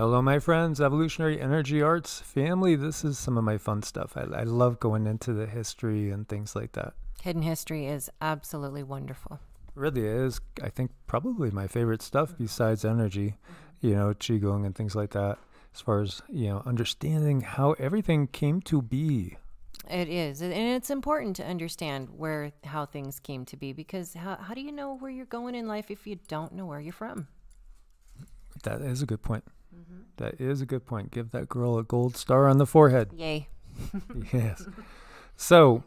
Hello, my friends, Evolutionary Energy Arts family. This is some of my fun stuff. I love going into the history and things like that. Hidden history is absolutely wonderful. Really is, I think, probably my favorite stuff besides energy, QiGong and things like that, as far as, understanding how everything came to be. It is. And it's important to understand how things came to be, because how do you know where you're going in life if you don't know where you're from? That is a good point. That is a good point. Give that girl a gold star on the forehead. Yay. Yes. So,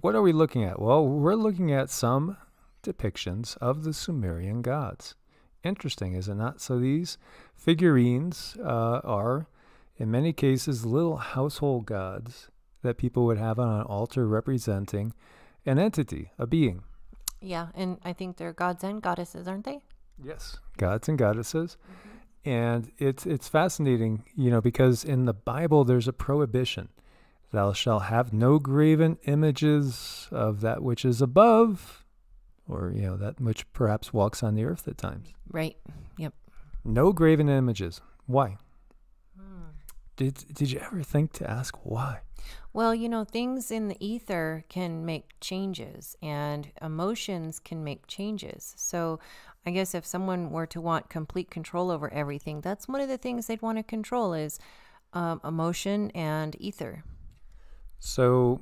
what are we looking at? Well, we're looking at some depictions of the Sumerian gods. Interesting, is it not? So these figurines are, in many cases, little household gods that people would have on an altar representing an entity, a being. Yeah, and I think they're gods and goddesses, aren't they? Yes, gods and goddesses. And it's fascinating, because in the Bible there's a prohibition. Thou shalt have no graven images of that which is above, or, that which perhaps walks on the earth at times. Right. Yep. No graven images. Why? Did you ever think to ask why? Well, things in the ether can make changes, and emotions can make changes. So I guess if someone were to want complete control over everything, that's one of the things they'd want to control is emotion and ether. So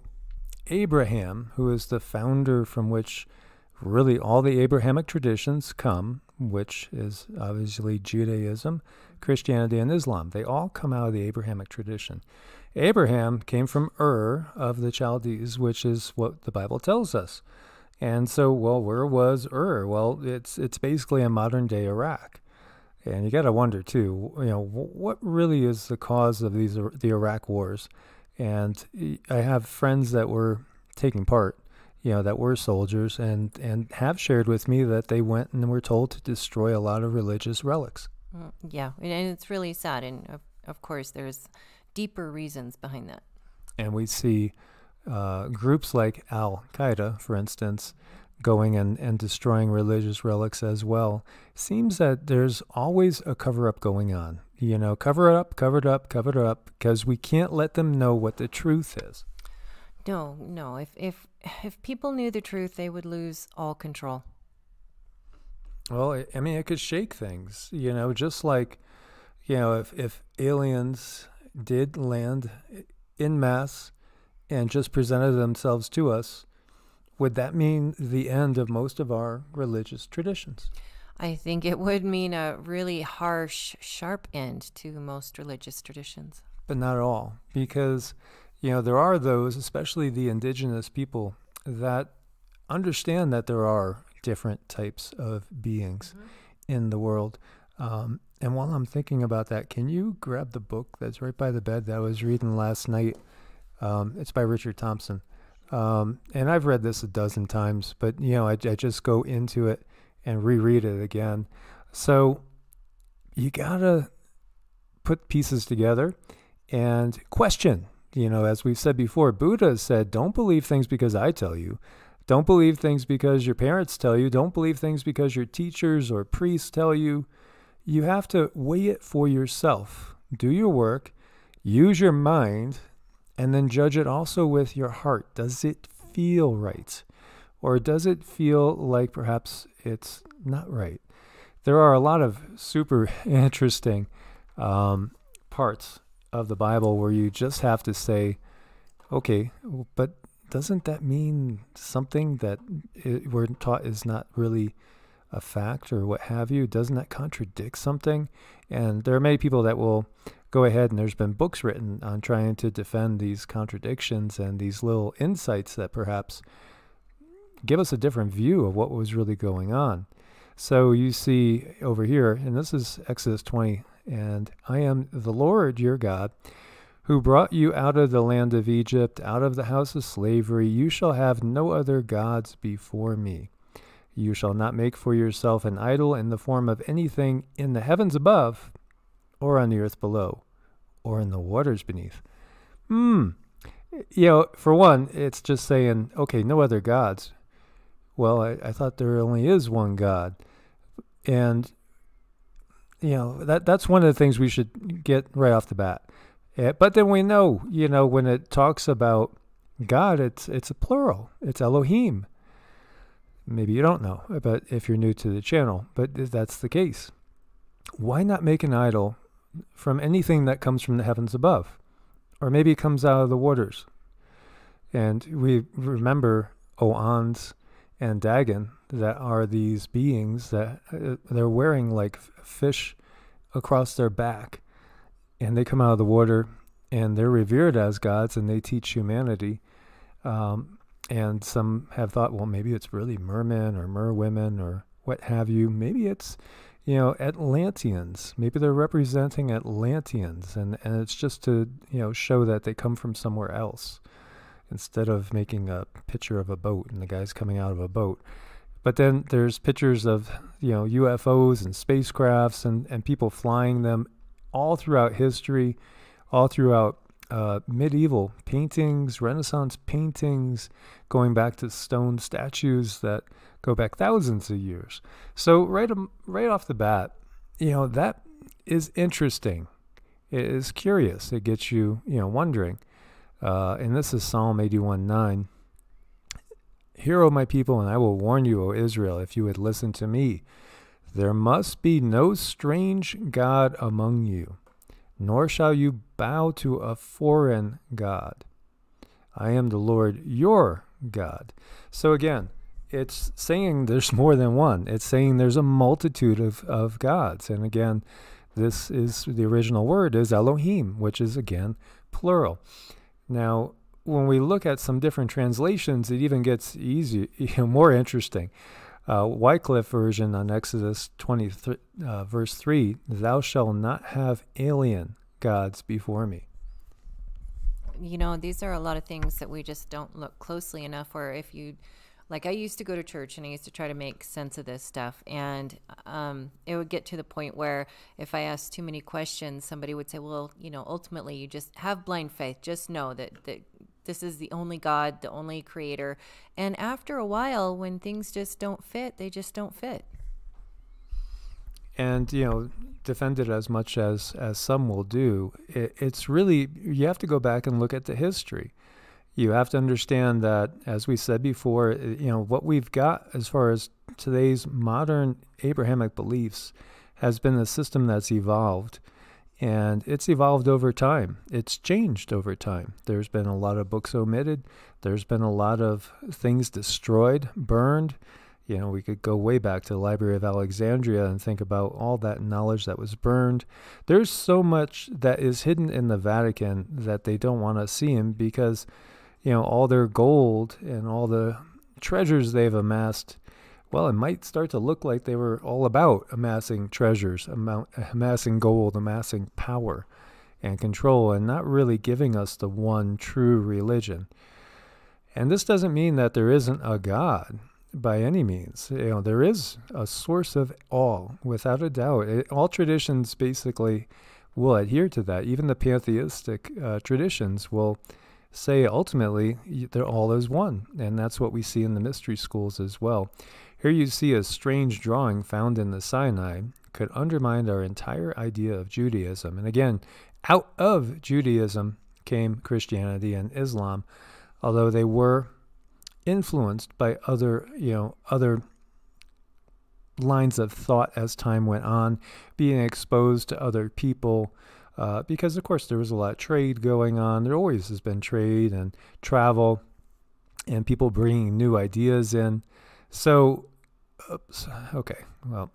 Abraham, who is the founder from which really all the Abrahamic traditions come, which is obviously Judaism, Christianity, and Islam. They all come out of the Abrahamic tradition. Abraham came from Ur of the Chaldees, which is what the Bible tells us. And so, where was Ur? Well, it's basically a modern-day Iraq. And you got to wonder, too, what really is the cause of the Iraq wars? And I have friends that were taking part, that were soldiers, and have shared with me that they went and were told to destroy a lot of religious relics. Yeah, and it's really sad. And of course, there's deeper reasons behind that. And we see groups like Al-Qaeda, for instance, going and destroying religious relics as well. Seems that there's always a cover-up going on. Cover it up, cover it up, cover it up, because we can't let them know what the truth is. No. If people knew the truth, they would lose all control. Well, it could shake things, just like, if aliens did land en masse and just presented themselves to us, would that mean the end of most of our religious traditions? I think it would mean a really harsh, sharp end to most religious traditions. But not at all, because, there are those, especially the indigenous people, that understand that there are different types of beings in the world. And while I'm thinking about that, can you grab the book that's right by the bed that I was reading last night? It's by Richard Thompson. And I've read this a dozen times, but, I just go into it and reread it again. So you got to put pieces together and question. As we've said before, Buddha said, don't believe things because I tell you. Don't believe things because your parents tell you. Don't believe things because your teachers or priests tell you. You have to weigh it for yourself. Do your work, use your mind, and then judge it also with your heart. Does it feel right? Or does it feel like perhaps it's not right? There are a lot of super interesting parts of the Bible where you just have to say, okay, but doesn't that mean something that we're taught is not really a fact or what have you? Doesn't that contradict something? And there are many people that will go ahead, and there's been books written on trying to defend these contradictions and these little insights that perhaps give us a different view of what was really going on. So you see over here, and this is Exodus 20, and I am the Lord your God, who brought you out of the land of Egypt, out of the house of slavery. You shall have no other gods before me. You shall not make for yourself an idol in the form of anything in the heavens above, or on the earth below, or in the waters beneath. For one, it's just saying, okay, no other gods. Well, I thought there only is one God. And that's one of the things we should get right off the bat. But then we know, when it talks about God, it's a plural. It's Elohim. Maybe you don't know, but if you're new to the channel, but that's the case. Why not make an idol from anything that comes from the heavens above? Or maybe it comes out of the waters. And we remember Oans and Dagon, that are these beings that they're wearing like fish across their back. And they come out of the water, and they're revered as gods, and they teach humanity. And some have thought, well, maybe it's really mermen or merwomen or what have you. Maybe it's, Atlanteans. Maybe they're representing Atlanteans, and it's just to, show that they come from somewhere else, instead of making a picture of a boat and the guy's coming out of a boat. But then there's pictures of, UFOs and spacecrafts and people flying them all throughout history, all throughout medieval paintings, Renaissance paintings, going back to stone statues that go back thousands of years. So right off the bat, that is interesting. It is curious. It gets you, wondering. And this is Psalm 81:9. Hear, O my people, and I will warn you, O Israel, if you would listen to me. There must be no strange god among you, nor shall you bow to a foreign god. I am the Lord your God. So again, it's saying there's more than one. It's saying there's a multitude of gods. And again, this is the original word is Elohim, which is again plural. Now, when we look at some different translations, it even gets more interesting. Wycliffe version on Exodus 20, verse 3, thou shalt not have alien gods before me. These are a lot of things that we just don't look closely enough. Or if you, like, I used to go to church and I used to try to make sense of this stuff. And it would get to the point where if I asked too many questions, somebody would say, well, ultimately you just have blind faith. Just know that this is the only God, the only creator. And after a while, when things just don't fit, they just don't fit. And, defend it as much as some will do. It's really, you have to go back and look at the history. You have to understand that, as we said before, what we've got as far as today's modern Abrahamic beliefs has been a system that's evolved. And it's evolved over time. It's changed over time. There's been a lot of books omitted. There's been a lot of things destroyed, burned. We could go way back to the Library of Alexandria and think about all that knowledge that was burned. There's so much that is hidden in the Vatican that they don't want us seeing because, all their gold and all the treasures they've amassed, well, it might start to look like they were all about amassing treasures, amassing gold, amassing power and control, and not really giving us the one true religion. And this doesn't mean that there isn't a God by any means. There is a source of all, without a doubt. All traditions basically will adhere to that. Even the pantheistic traditions will say ultimately they're all as one, and that's what we see in the mystery schools as well. Here you see a strange drawing found in the Sinai could undermine our entire idea of Judaism. And again, out of Judaism came Christianity and Islam, although they were influenced by other lines of thought as time went on, being exposed to other people, because of course there was a lot of trade going on. There always has been trade and travel and people bringing new ideas in. So, okay, well,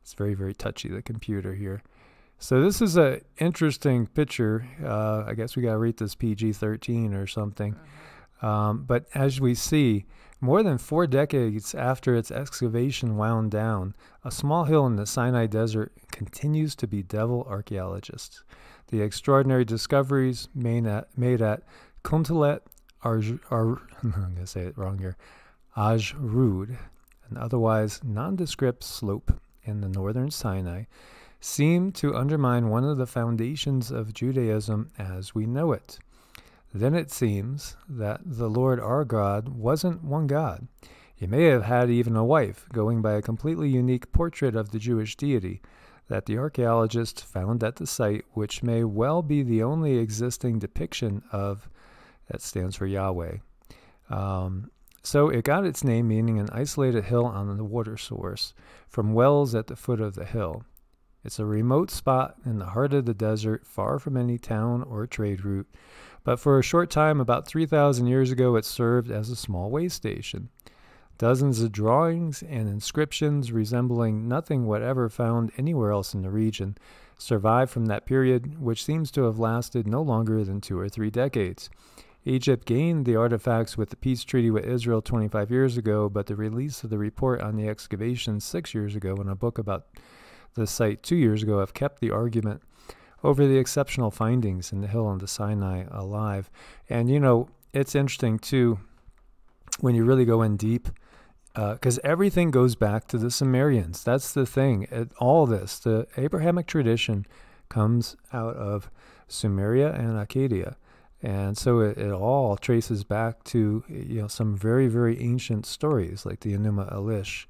it's very, very touchy, the computer here. So this is an interesting picture. I guess we got to rate this PG-13 or something. But as we see, more than 4 decades after its excavation wound down, a small hill in the Sinai Desert continues to bedevil archaeologists. The extraordinary discoveries made at Kuntalet I'm going to say it wrong here, Ajrud, an otherwise nondescript slope in the northern Sinai, seem to undermine one of the foundations of Judaism as we know it. Then it seems that the Lord our God wasn't one God. He may have had even a wife, going by a completely unique portrait of the Jewish deity. that the archaeologist found at the site, which may well be the only existing depiction of, that stands for Yahweh. So it got its name, meaning an isolated hill on the water source, from wells at the foot of the hill. It's a remote spot in the heart of the desert, far from any town or trade route, but for a short time, about 3,000 years ago, it served as a small way station. Dozens of drawings and inscriptions resembling nothing whatever found anywhere else in the region survived from that period, which seems to have lasted no longer than 2 or 3 decades. Egypt gained the artifacts with the peace treaty with Israel 25 years ago, but the release of the report on the excavation 6 years ago and a book about the site 2 years ago have kept the argument over the exceptional findings in the hill on the Sinai alive. And, you know, it's interesting, too, when you really go in deep, because everything goes back to the Sumerians. That's the thing. All this, the Abrahamic tradition, comes out of Sumeria and Akkadian. And so it all traces back to, you know, some very, very ancient stories like the Enuma Elish.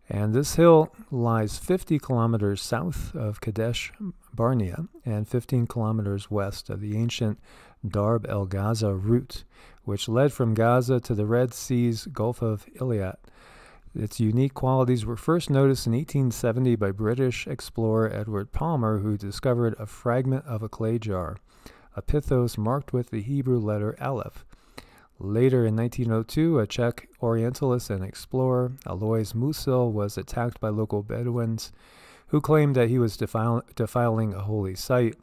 And this hill lies 50 kilometers south of Kadesh Barnea and 15 kilometers west of the ancient Darb el Gaza route, which led from Gaza to the Red Sea's Gulf of Iliad. Its unique qualities were first noticed in 1870 by British explorer Edward Palmer, who discovered a fragment of a clay jar, a pithos marked with the Hebrew letter Aleph. Later in 1902, a Czech Orientalist and explorer, Alois Musil, was attacked by local Bedouins who claimed that he was defiling a holy site.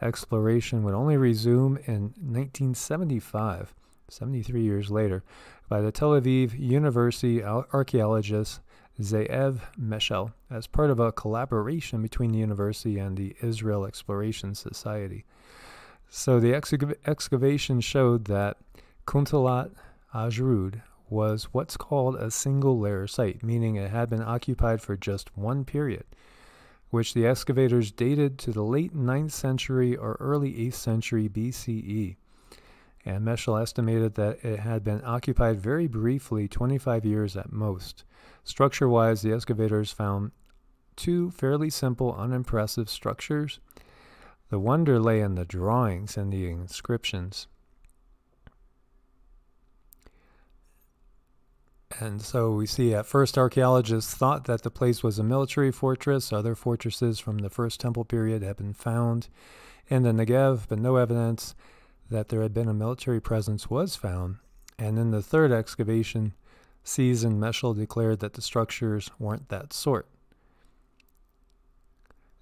Exploration would only resume in 1975, 73 years later, by the Tel Aviv University archaeologist Ze'ev Meshel as part of a collaboration between the university and the Israel Exploration Society. So the excavation showed that Kuntalat Ajrud was what's called a single-layer site, meaning it had been occupied for just one period, which the excavators dated to the late 9th century or early 8th century BCE. And Meshel estimated that it had been occupied very briefly, 25 years at most. Structure-wise, the excavators found 2 fairly simple, unimpressive structures. The wonder lay in the drawings and the inscriptions. And so we see at first archaeologists thought that the place was a military fortress. Other fortresses from the First Temple period had been found in the Negev, but no evidence that there had been a military presence was found. And in the third excavation season, Meshel declared that the structures weren't that sort.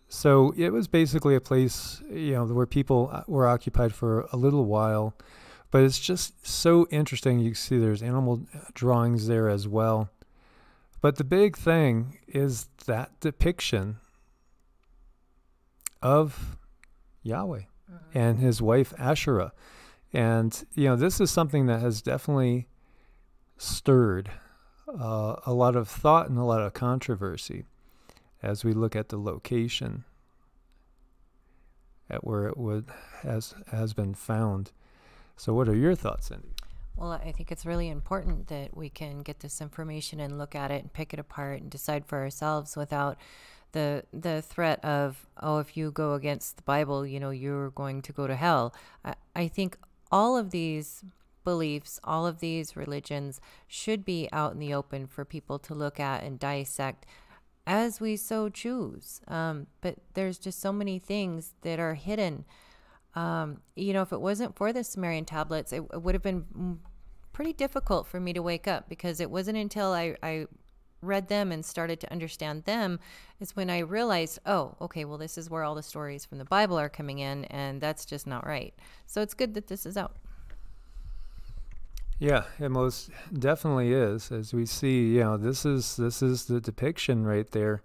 So it was basically a place, you know, where people were occupied for a little while. But it's just so interesting. You see there's animal drawings there as well. But the big thing is that depiction of Yahweh and his wife Asherah. And, you know, this is something that has definitely stirred a lot of thought and a lot of controversy as we look at the location at where it has been found. So what are your thoughts, Cindy? Well, I think it's really important that we can get this information and look at it and pick it apart and decide for ourselves without the threat of, oh, if you go against the Bible, you know, you're going to go to hell. I think all of these beliefs, all of these religions should be out in the open for people to look at and dissect as we so choose. But there's just so many things that are hidden. You know, if it wasn't for the Sumerian tablets, it would have been pretty difficult for me to wake up, because it wasn't until I read them and started to understand them is when I realized, oh, okay, well, this is where all the stories from the Bible are coming in, and that's just not right. So it's good that this is out. Yeah, it most definitely is. As we see, you know, this is the depiction right there.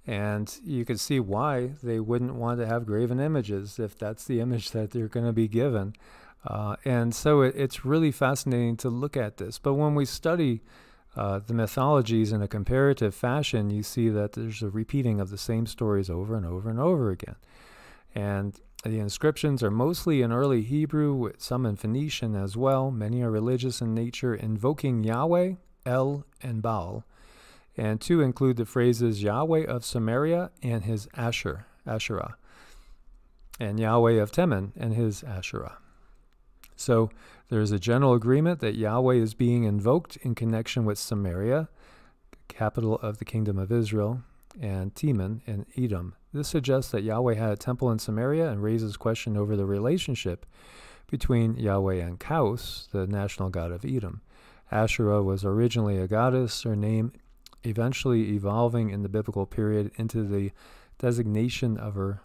And you can see why they wouldn't want to have graven images if that's the image that they're going to be given. And so it's really fascinating to look at this. But when we study the mythologies in a comparative fashion, you see that there's a repeating of the same stories over and over and over again. And the inscriptions are mostly in early Hebrew, with some in Phoenician as well. Many are religious in nature, invoking Yahweh, El, and Baal. And 2 include the phrases Yahweh of Samaria and his Asherah, and Yahweh of Teman and his Asherah. So there's a general agreement that Yahweh is being invoked in connection with Samaria, capital of the kingdom of Israel, and Teman in Edom. This suggests that Yahweh had a temple in Samaria and raises question over the relationship between Yahweh and Kaus, the national god of Edom. Asherah was originally a goddess, her name eventually evolving in the biblical period into the designation of her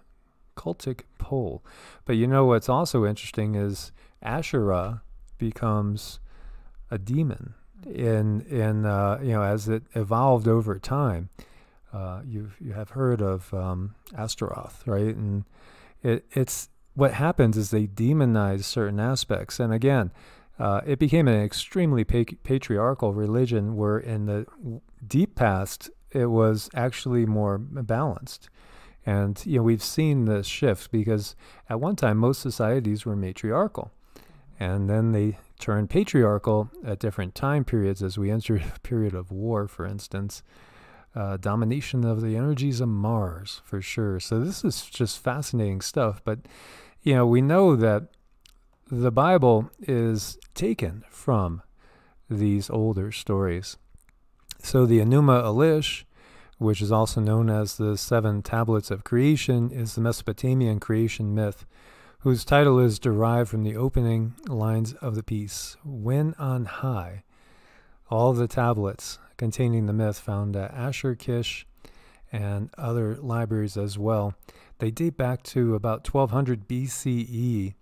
cultic pole. But you know what's also interesting is Asherah becomes a demon as it evolved over time. You have heard of Astaroth, right? And it's what happens is they demonize certain aspects. And again, it became an extremely patriarchal religion where in the deep past, it was actually more balanced. And, we've seen this shift because at one time, most societies were matriarchal. And then they turned patriarchal at different time periods as we entered a period of war, for instance. Domination of the energies of Mars, for sure. So this is just fascinating stuff. But, we know that the Bible is taken from these older stories. So the Enuma Elish, which is also known as the 7 Tablets of Creation, is the Mesopotamian creation myth, whose title is derived from the opening lines of the piece, "When on high." All the tablets containing the myth found at Ashur Kish and other libraries as well. They date back to about 1200 BCE,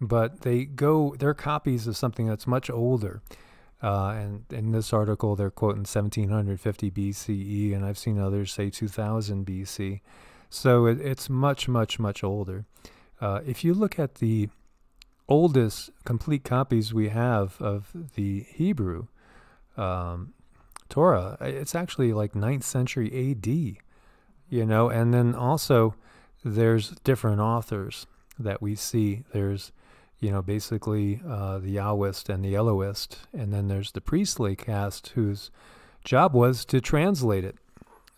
but they're copies of something that's much older. And in this article, they're quoting 1750 BCE, and I've seen others say 2000 BC. So it's much, much, much older. If you look at the oldest complete copies we have of the Hebrew Torah, it's actually like 9th century AD, and then also there's different authors that we see. There's basically the Yahwist and the Elohist, and then there's the priestly caste whose job was to translate it.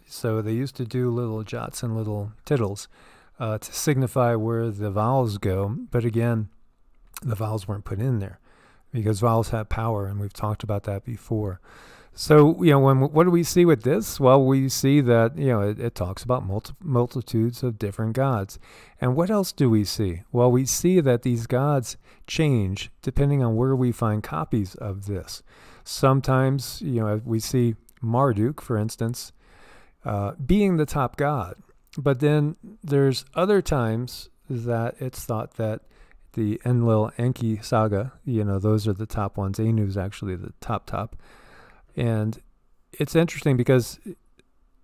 So they used to do little jots and little tittles to signify where the vowels go. But again, the vowels weren't put in there because vowels have power, and we've talked about that before. So, what do we see with this? Well, we see that, it talks about multitudes of different gods. And what else do we see? Well, we see that these gods change depending on where we find copies of this. Sometimes, we see Marduk, for instance, being the top god. But then there's other times that it's thought that the Enlil Enki saga, those are the top ones. Anu is actually the top. And it's interesting because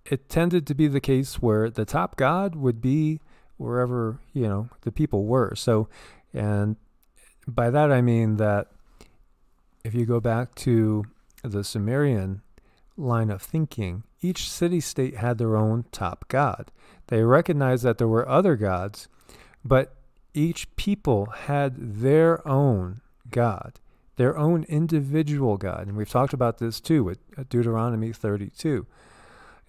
it tended to be the case where the top god would be wherever, the people were. So, and by that I mean that if you go back to the Sumerian line of thinking, each city-state had their own top god. They recognized that there were other gods, but each people had their own god, their own individual God. And we've talked about this too with Deuteronomy 32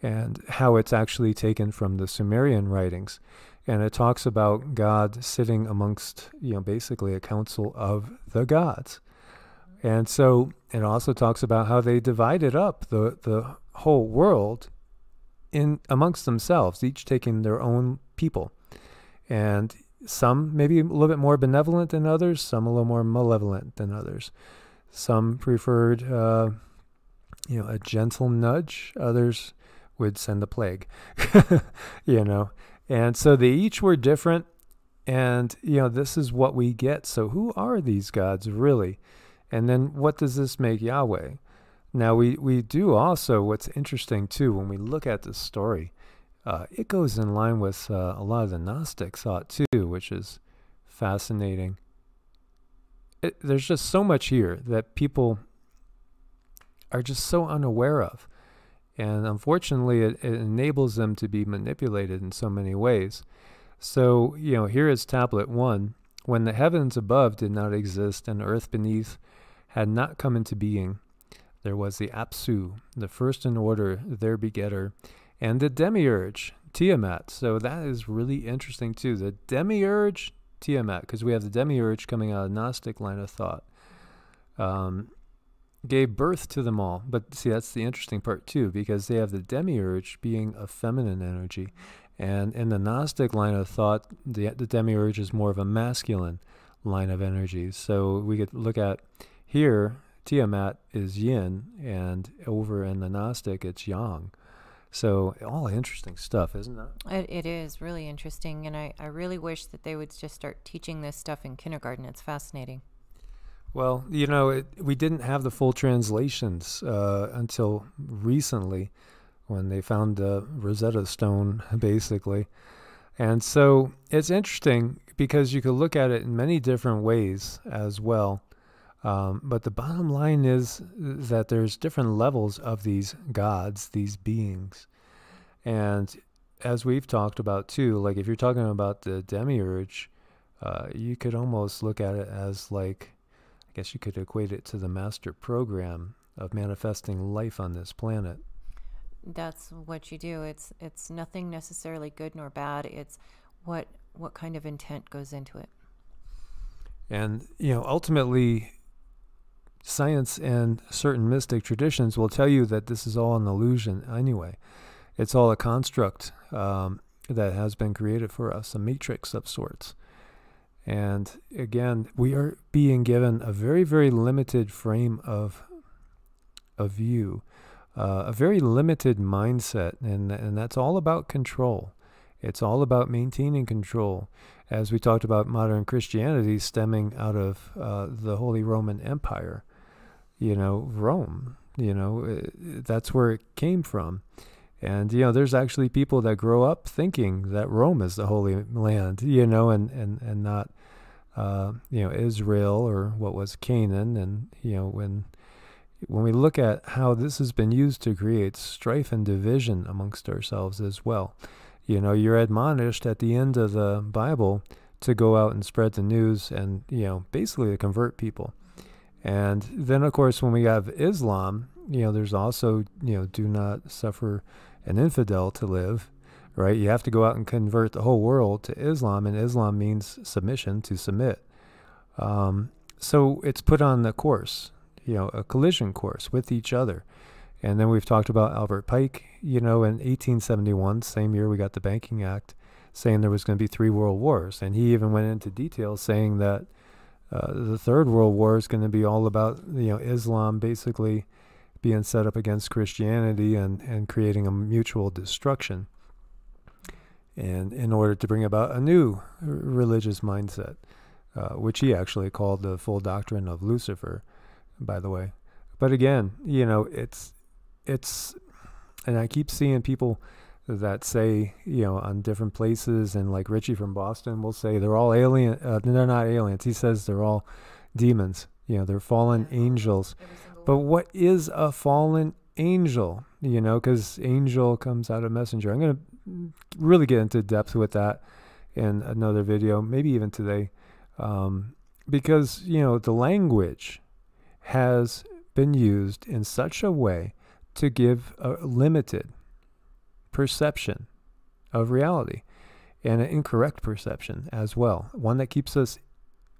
and how it's actually taken from the Sumerian writings. And it talks about God sitting amongst, basically a council of the gods. And so it also talks about how they divided up the whole world in amongst themselves, each taking their own people. And some maybe a little bit more benevolent than others, some a little more malevolent than others. Some preferred, a gentle nudge. Others would send a plague, And so they each were different. And, this is what we get. So who are these gods really? And then what does this make Yahweh? Now, we do also, what's interesting too, when we look at this story, it goes in line with a lot of the Gnostic thought too, which is fascinating. There's just so much here that people are just so unaware of. And unfortunately, it enables them to be manipulated in so many ways. So, here is tablet 1. When the heavens above did not exist and earth beneath had not come into being, There was the Apsu, the first in order, their begetter, and the demiurge, Tiamat. So that is really interesting too. The demiurge, Tiamat, because we have the demiurge coming out of Gnostic line of thought, gave birth to them all. But see, that's the interesting part too, because they have the demiurge being a feminine energy. And in the Gnostic line of thought, the demiurge is more of a masculine line of energy. So we could look at here, Tiamat is yin, and over in the Gnostic, it's yang. So all interesting stuff, isn't it? It is really interesting, and I really wish that they would just start teaching this stuff in kindergarten. It's fascinating. Well, we didn't have the full translations until recently when they found the Rosetta Stone, basically. And so it's interesting because you could look at it in many different ways as well. But the bottom line is that there's different levels of these gods, these beings. And as we've talked about too, like if you're talking about the demiurge, you could almost look at it as like, I guess you could equate it to the master program of manifesting life on this planet. That's what you do. It's nothing necessarily good nor bad. It's what kind of intent goes into it. And, ultimately, science and certain mystic traditions will tell you that this is all an illusion anyway. It's all a construct that has been created for us, a matrix of sorts. And again, we are being given a very, very limited frame of view, a very limited mindset, and that's all about control. It's all about maintaining control. As we talked about modern Christianity stemming out of the Holy Roman Empire, Rome, that's where it came from. And, there's actually people that grow up thinking that Rome is the Holy Land, and not, Israel or what was Canaan. And, when we look at how this has been used to create strife and division amongst ourselves as well, you're admonished at the end of the Bible to go out and spread the news and, basically to convert people. And then, of course, when we have Islam, there's also, do not suffer an infidel to live, right? You have to go out and convert the whole world to Islam, and Islam means submission, to submit. So it's put on the course, a collision course with each other. And then we've talked about Albert Pike, in 1871, same year we got the Banking Act, saying there was going to be 3 world wars. And he even went into detail saying that the Third World War is going to be all about, Islam basically being set up against Christianity and creating a mutual destruction. And in order to bring about a new religious mindset, which he actually called the full doctrine of Lucifer, by the way. But again, it's, and I keep seeing people that say, on different places, and like Richie from Boston will say they're all alien. They're not aliens. He says they're all demons. They're fallen angels. But what is a fallen angel? Because angel comes out of messenger. I'm going to really get into depth with that in another video, maybe even today, because the language has been used in such a way to give a limited perception of reality, and an incorrect perception as well, one that keeps us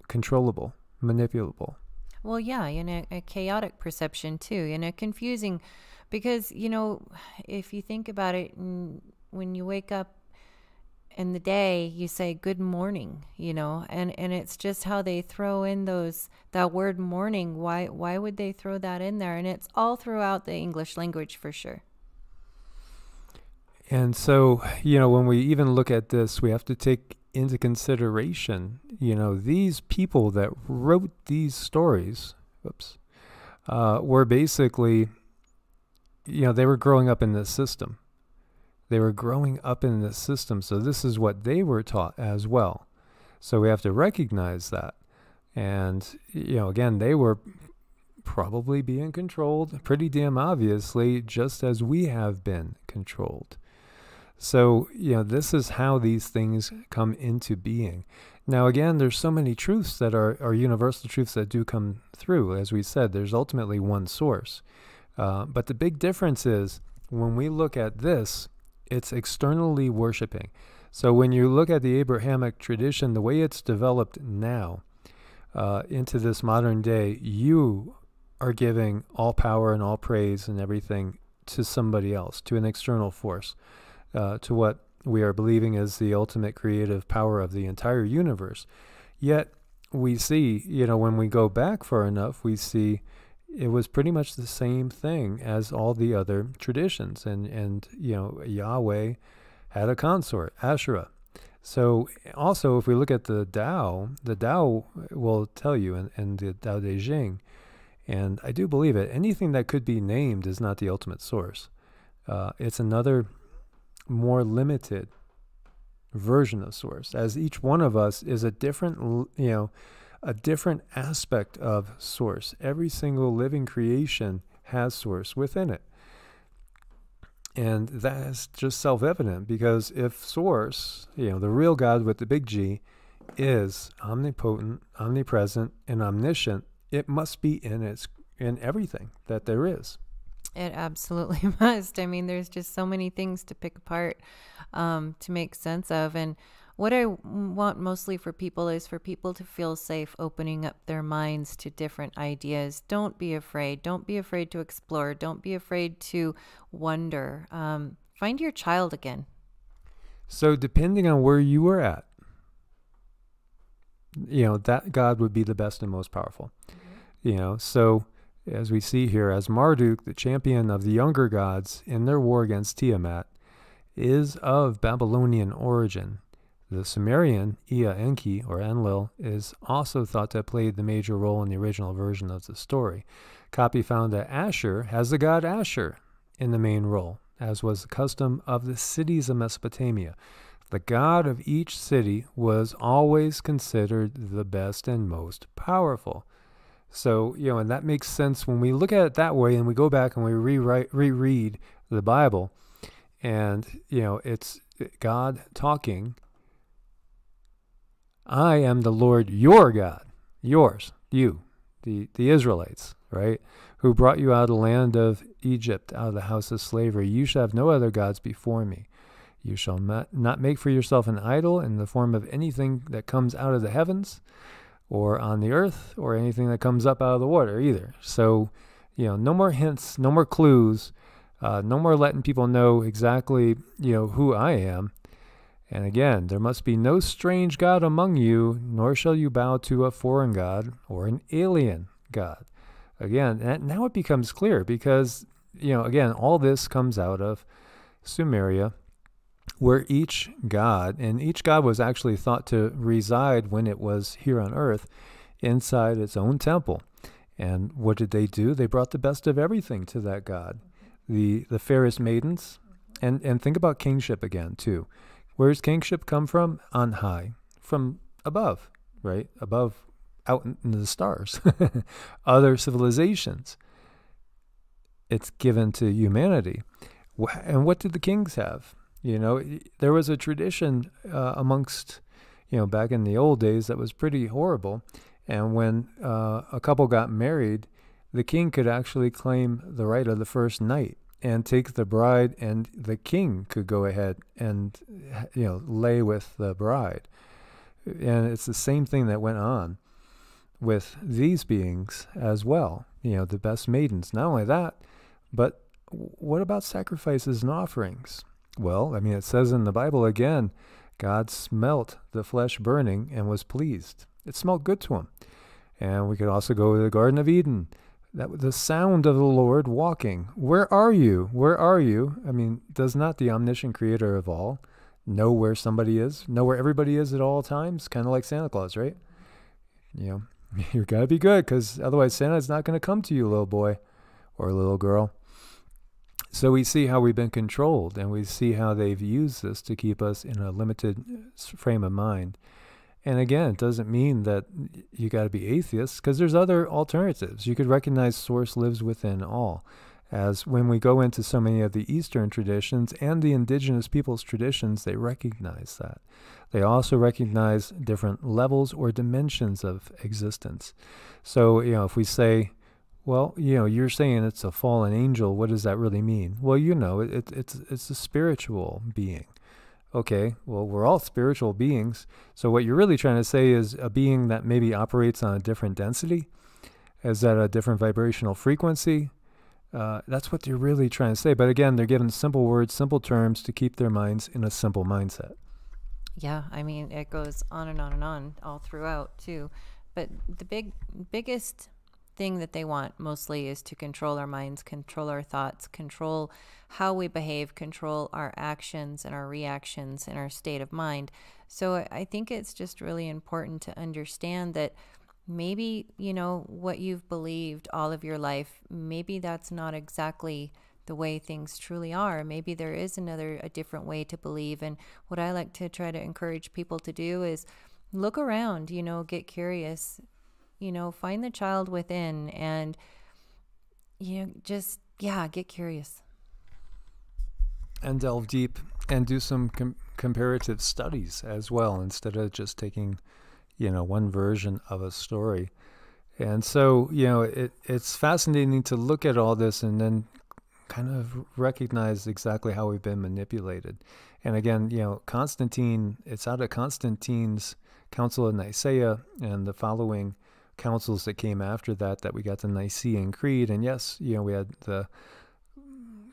controllable, manipulable. Well, yeah, a chaotic perception too, confusing, because, if you think about it, when you wake up in the day, you say good morning, and it's just how they throw in that word morning. Why would they throw that in there? And it's all throughout the English language for sure. And so, when we even look at this, we have to take into consideration, these people that wrote these stories, were basically, they were growing up in this system. They were growing up in this system. So this is what they were taught as well. So we have to recognize that. And, again, they were probably being controlled pretty damn obviously, just as we have been controlled. So, this is how these things come into being. Now, again, there's so many truths that are universal truths that do come through. As we said, there's ultimately one source. But the big difference is when we look at this, it's externally worshiping. So when you look at the Abrahamic tradition, the way it's developed now into this modern day, you are giving all power and all praise and everything to somebody else, to an external force, to what we are believing is the ultimate creative power of the entire universe. Yet we see, when we go back far enough, we see it was pretty much the same thing as all the other traditions. And Yahweh had a consort, Asherah. So also, if we look at the Tao will tell you in the Tao Te Ching, and I do believe it, anything that could be named is not the ultimate source. It's another more limited version of source, as each one of us is a different, a different aspect of source. Every single living creation has source within it. And that is just self-evident, because if source, the real God with the big G, is omnipotent, omnipresent, and omniscient, it must be in everything that there is. It absolutely must. I mean, there's just so many things to pick apart to make sense of. And what I want mostly for people is for people to feel safe opening up their minds to different ideas. Don't be afraid. Don't be afraid to explore. Don't be afraid to wonder. Find your child again. So depending on where you were at, that God would be the best and most powerful. Mm-hmm. So as we see here, as Marduk, the champion of the younger gods in their war against Tiamat, is of Babylonian origin. The Sumerian Ea Enki, or Enlil, is also thought to have played the major role in the original version of the story. Copy found that Asher has the god Asher in the main role, as was the custom of the cities of Mesopotamia. The god of each city was always considered the best and most powerful. So, and that makes sense when we look at it that way, and we go back and we reread the Bible, and, it's God talking. I am the Lord your God, yours, you, the Israelites, right, who brought you out of the land of Egypt, out of the house of slavery. You shall have no other gods before me. You shall not make for yourself an idol in the form of anything that comes out of the heavens or on the earth, or anything that comes up out of the water either. So, no more hints, no more clues, no more letting people know exactly, who I am. And again, there must be no strange god among you, nor shall you bow to a foreign god or an alien god. Again, now it becomes clear, because, again, all this comes out of Sumeria, where each god was actually thought to reside when it was here on earth inside its own temple. And what did they do? They brought the best of everything to that god. The fairest maidens. And think about kingship again, too. Where does kingship come from? On high. From above, right? Above, out in the stars. Other civilizations. It's given to humanity. And what did the kings have? There was a tradition amongst, back in the old days that was pretty horrible. And when a couple got married, the king could actually claim the right of the first night and take the bride, and the king could go ahead and, lay with the bride. And it's the same thing that went on with these beings as well, the best maidens. Not only that, but what about sacrifices and offerings? Well, it says in the Bible again, God smelt the flesh burning and was pleased. It smelled good to him. And we could also go to the Garden of Eden. That the sound of the Lord walking. Where are you? Where are you? Does not the omniscient creator of all know where somebody is? Know where everybody is at all times? Kind of like Santa Claus, right? You got to be good, because otherwise Santa's not going to come to you, little boy or little girl. So we see how we've been controlled, and we see how they've used this to keep us in a limited frame of mind. And again, it doesn't mean that you got to be atheists, because there's other alternatives. You could recognize source lives within all. As when we go into so many of the Eastern traditions and the indigenous people's traditions, they recognize that. They also recognize different levels or dimensions of existence. So, if we say, Well, you're saying it's a fallen angel. What does that really mean? Well, it's a spiritual being. Okay, well, we're all spiritual beings. So what you're really trying to say is a being that maybe operates on a different density, is that a different vibrational frequency? That's what they're really trying to say. But again, they're given simple words, simple terms to keep their minds in a simple mindset. Yeah, I mean, it goes on and on and on all throughout too. But the biggest thing that they want mostly is to control our minds, control our thoughts, control how we behave, control our actions and our reactions and our state of mind. So I think it's just really important to understand that maybe, what you've believed all of your life, maybe that's not exactly the way things truly are. Maybe there is a different way to believe. And what I like to try to encourage people to do is look around, get curious, find the child within and, get curious. And delve deep and do some comparative studies as well, instead of just taking, one version of a story. And so, it's fascinating to look at all this and then kind of recognize exactly how we've been manipulated. And again, Constantine, it's out of Constantine's Council of Nicaea and the following councils that came after that we got the Nicene Creed. And yes, we had the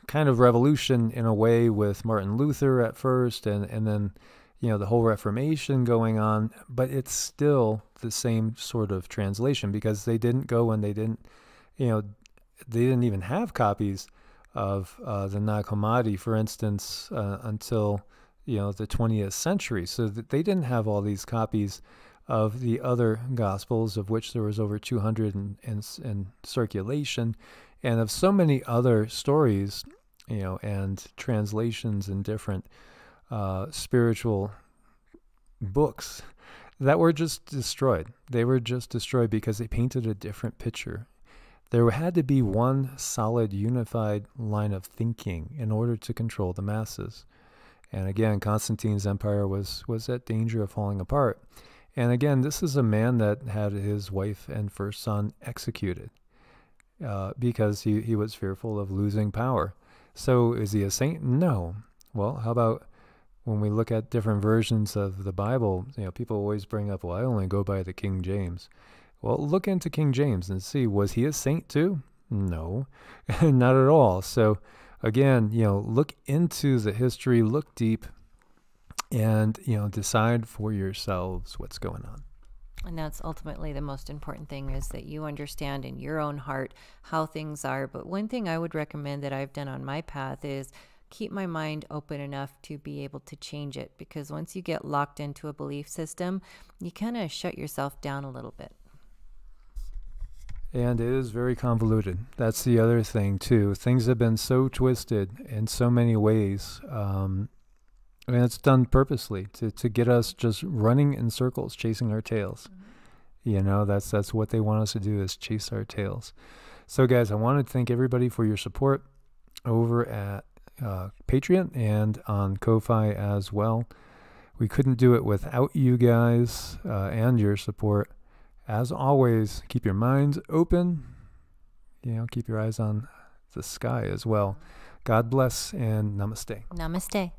kind of revolution in a way with Martin Luther at first, and then, the whole Reformation going on, but it's still the same sort of translation, because they didn't go and they didn't even have copies of the Nag Hammadi, for instance, until the 20th century. So that they didn't have all these copies of the other Gospels, of which there was over 200 in circulation, and of so many other stories, and translations in different spiritual books that were just destroyed. They were just destroyed because they painted a different picture. There had to be one solid, unified line of thinking in order to control the masses. And again, Constantine's empire was at danger of falling apart. And again, this is a man that had his wife and first son executed because he was fearful of losing power. So is he a saint? No. Well, how about when we look at different versions of the Bible, people always bring up, well, I only go by the King James. Well, look into King James and see, was he a saint too? No, not at all. So again, look into the history, look deep, and, decide for yourselves what's going on. And that's ultimately the most important thing, is that you understand in your own heart how things are. But one thing I would recommend that I've done on my path is keep my mind open enough to be able to change it. Because once you get locked into a belief system, you kind of shut yourself down a little bit. And it is very convoluted. That's the other thing too. Things have been so twisted in so many ways. And it's done purposely to get us just running in circles, chasing our tails. Mm-hmm. That's what they want us to do, is chase our tails. So guys, I want to thank everybody for your support over at Patreon and on Ko-Fi as well. We couldn't do it without you guys and your support. As always, keep your minds open. Keep your eyes on the sky as well. God bless and namaste. Namaste.